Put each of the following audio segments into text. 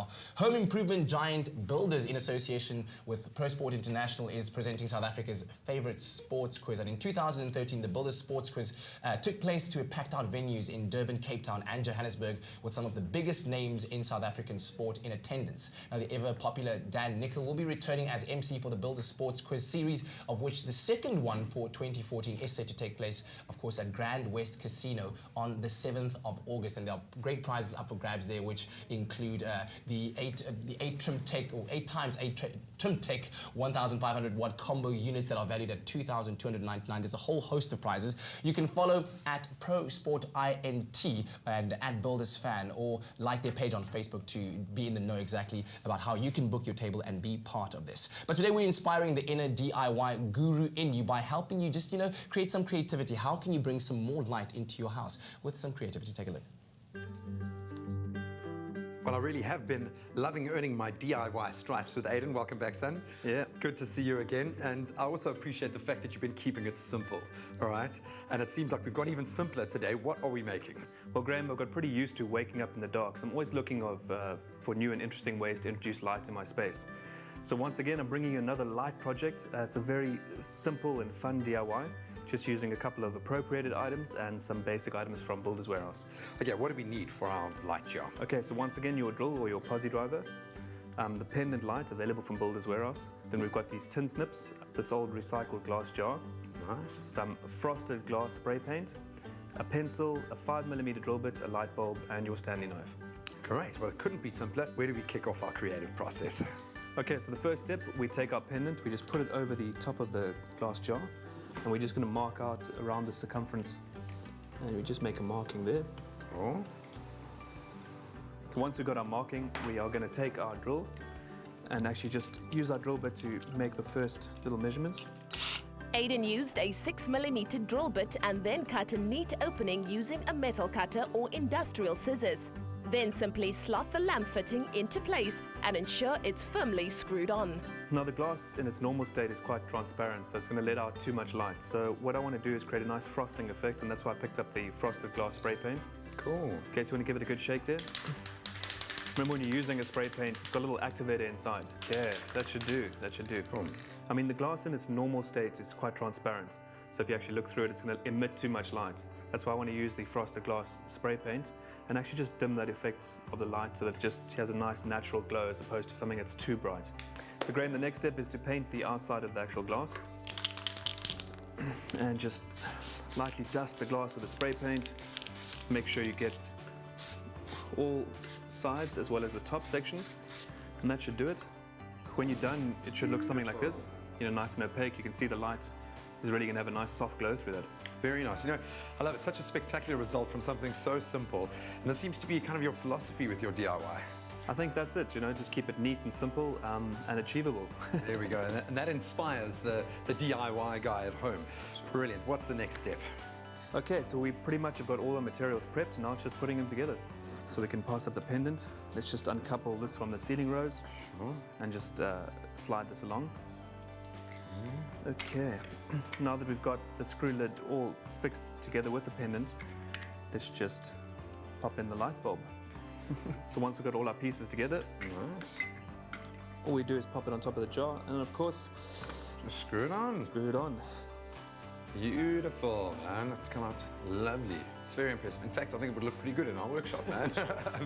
Now, home improvement giant Builders, in association with Pro Sport International, is presenting South Africa's favourite sports quiz. And in 2013, the Builders Sports Quiz took place to packed-out venues in Durban, Cape Town and Johannesburg, with some of the biggest names in South African sport in attendance. Now, the ever-popular Dan Nicol will be returning as MC for the Builders Sports Quiz series, of which the second one for 2014 is set to take place, of course, at Grand West Casino on the 7th of August. And there are great prizes up for grabs there, which include the 8 Trim Tech, or 8 times 8 Trim Tech 1,500 watt combo units that are valued at 2,299. There's a whole host of prizes. You can follow at Pro Sport INT and at Builders Fan, or like their page on Facebook to be in the know exactly about how you can book your table and be part of this. But today we're inspiring the inner DIY guru in you by helping you just, create some creativity. How can you bring some more light into your house with some creativity? Take a look. Well, I really have been loving earning my DIY stripes with Aidan. Welcome back, son. Yeah. Good to see you again. And I also appreciate the fact that you've been keeping it simple, all right? And it seems like we've gone even simpler today. What are we making? Well, Graeme, I've got pretty used to waking up in the dark, so I'm always looking for new and interesting ways to introduce light in my space. So once again, I'm bringing you another light project. It's a very simple and fun DIY. Just using a couple of appropriated items and some basic items from Builders Warehouse. Okay, what do we need for our light jar? Okay, so once again, your drill or your posi driver, the pendant light available from Builders Warehouse. Then we've got these tin snips, this old recycled glass jar, Nice. some frosted glass spray paint, a pencil, a 5mm drill bit, a light bulb, and your Stanley knife. Great. Well, it couldn't be simpler. Where do we kick off our creative process? Okay, so the first step, we take our pendant, we just put it over the top of the glass jar, and we're just going to mark out around the circumference, and we just make a marking there. Oh. Once we've got our marking, we are going to take our drill and actually just use our drill bit to make the first little measurements. Aidan used a 6mm drill bit and then cut a neat opening using a metal cutter or industrial scissors. Then simply slot the lamp fitting into place and ensure it's firmly screwed on. Now the glass in its normal state is quite transparent, so it's going to let out too much light. So what I want to do is create a nice frosting effect, and that's why I picked up the frosted glass spray paint. Cool. Okay, so you want to give it a good shake there. Remember, when you're using a spray paint, it's got a little activator inside. Yeah, that should do, that should do. Cool. I mean, the glass in its normal state is quite transparent. So if you actually look through it, it's going to emit too much light. That's why I want to use the frosted glass spray paint and actually just dim that effect of the light so that it just has a nice natural glow as opposed to something that's too bright. So Graeme, the next step is to paint the outside of the actual glass and just lightly dust the glass with the spray paint. Make sure you get all sides as well as the top section, and that should do it. When you're done, it should look something like this. Nice and opaque. You can see the light is really going to have a nice soft glow through that. Very nice. I love it. Such a spectacular result from something so simple. And this seems to be kind of your philosophy with your DIY. I think that's it, just keep it neat and simple and achievable. There we go. And that inspires the DIY guy at home. Brilliant. What's the next step? Okay, so we pretty much have got all our materials prepped, and now it's just putting them together. So we can pass up the pendant. Let's just uncouple this from the ceiling rose. Sure. And just slide this along. Okay, now that we've got the screw lid all fixed together with the pendant, let's just pop in the light bulb. So once we've got all our pieces together, Nice. all we do is pop it on top of the jar, and then of course, Just screw it on. screw it on. Beautiful, man. That's come out lovely. It's very impressive. In fact, I think it would look pretty good in our workshop, man.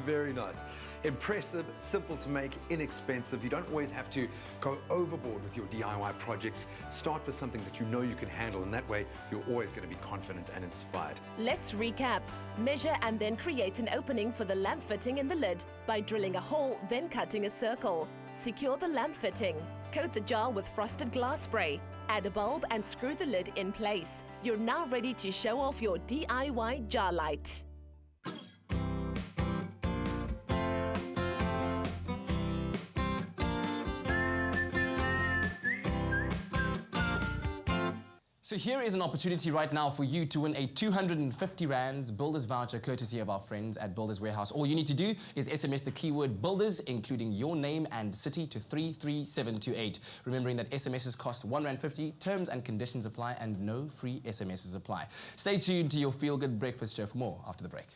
Very nice. Impressive, simple to make, inexpensive. You don't always have to go overboard with your DIY projects. Start with something that you know you can handle, and that way you're always going to be confident and inspired. Let's recap. Measure and then create an opening for the lamp fitting in the lid by drilling a hole, then cutting a circle. Secure the lamp fitting. Coat the jar with frosted glass spray. Add a bulb and screw the lid in place. You're now ready to show off your DIY jar light. So here is an opportunity right now for you to win a 250 rands Builders voucher courtesy of our friends at Builders Warehouse. All you need to do is SMS the keyword Builders, including your name and city, to 33728. Remembering that SMSs cost R1.50, terms and conditions apply, and no free SMSs apply. Stay tuned to your Feel Good Breakfast show for more after the break.